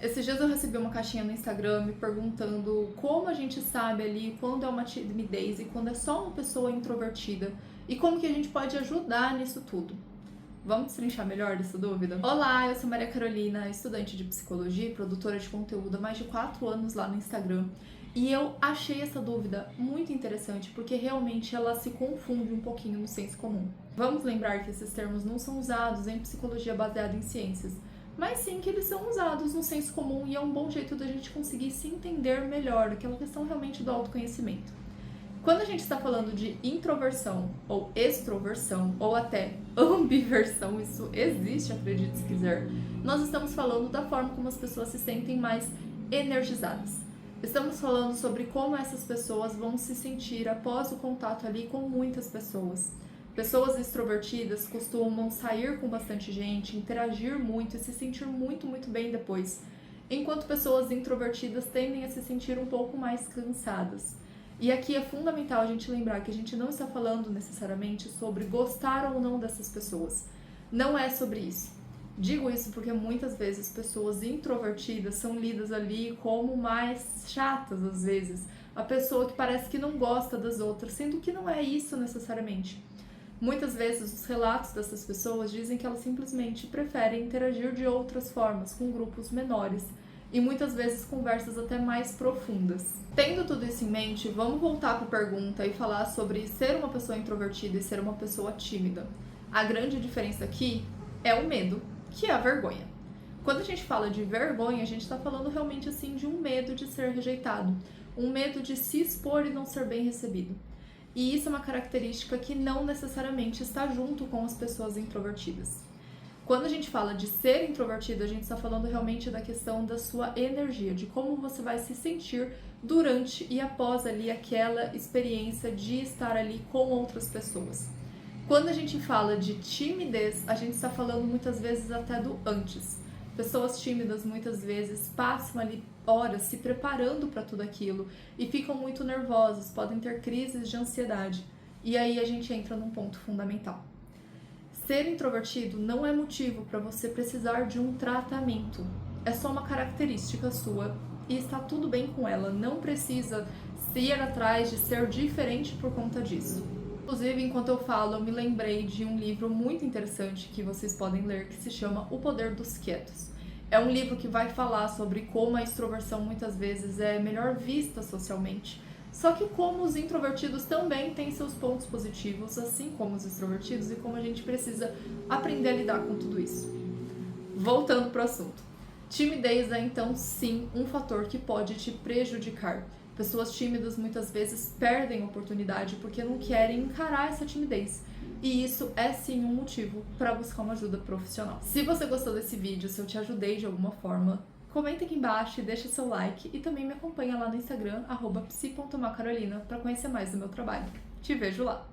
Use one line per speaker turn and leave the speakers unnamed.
Esses dias eu recebi uma caixinha no Instagram me perguntando como a gente sabe ali quando é uma timidez e quando é só uma pessoa introvertida e como que a gente pode ajudar nisso tudo. Vamos destrinchar melhor dessa dúvida? Olá, eu sou Maria Carolina, estudante de psicologia e produtora de conteúdo há mais de 4 anos lá no Instagram. E eu achei essa dúvida muito interessante porque realmente ela se confunde um pouquinho no senso comum. Vamos lembrar que esses termos não são usados em psicologia baseada em ciências, mas sim que eles são usados no senso comum e é um bom jeito da gente conseguir se entender melhor, aquela questão realmente do autoconhecimento. Quando a gente está falando de introversão ou extroversão ou até ambiversão, isso existe, acredite se quiser, nós estamos falando da forma como as pessoas se sentem mais energizadas. Estamos falando sobre como essas pessoas vão se sentir após o contato ali com muitas pessoas. Pessoas extrovertidas costumam sair com bastante gente, interagir muito e se sentir muito bem depois, enquanto pessoas introvertidas tendem a se sentir um pouco mais cansadas. E aqui é fundamental a gente lembrar que a gente não está falando necessariamente sobre gostar ou não dessas pessoas. Não é sobre isso. Digo isso porque muitas vezes pessoas introvertidas são lidas ali como mais chatas às vezes. A pessoa que parece que não gosta das outras, sendo que não é isso necessariamente. Muitas vezes os relatos dessas pessoas dizem que elas simplesmente preferem interagir de outras formas, com grupos menores, e muitas vezes conversas até mais profundas. Tendo tudo isso em mente, vamos voltar para a pergunta e falar sobre ser uma pessoa introvertida e ser uma pessoa tímida. A grande diferença aqui é o medo, que é a vergonha. Quando a gente fala de vergonha, a gente está falando realmente assim de um medo de ser rejeitado, um medo de se expor e não ser bem recebido. E isso é uma característica que não necessariamente está junto com as pessoas introvertidas. Quando a gente fala de ser introvertido, a gente está falando realmente da questão da sua energia, de como você vai se sentir durante e após ali aquela experiência de estar ali com outras pessoas. Quando a gente fala de timidez, a gente está falando muitas vezes até do antes. Pessoas tímidas muitas vezes passam ali horas se preparando para tudo aquilo e ficam muito nervosas, podem ter crises de ansiedade. E aí a gente entra num ponto fundamental. Ser introvertido não é motivo para você precisar de um tratamento. É só uma característica sua e está tudo bem com ela. Não precisa ir atrás de ser diferente por conta disso. Inclusive, enquanto eu falo, eu me lembrei de um livro muito interessante que vocês podem ler, que se chama O Poder dos Quietos. É um livro que vai falar sobre como a extroversão muitas vezes é melhor vista socialmente. Só que como os introvertidos também têm seus pontos positivos, assim como os extrovertidos, e como a gente precisa aprender a lidar com tudo isso. Voltando para o assunto. Timidez é então sim um fator que pode te prejudicar. Pessoas tímidas muitas vezes perdem oportunidade porque não querem encarar essa timidez. E isso é sim um motivo para buscar uma ajuda profissional. Se você gostou desse vídeo, se eu te ajudei de alguma forma, comenta aqui embaixo e deixa seu like e também me acompanha lá no Instagram, @psi.macarolina, para conhecer mais do meu trabalho. Te vejo lá!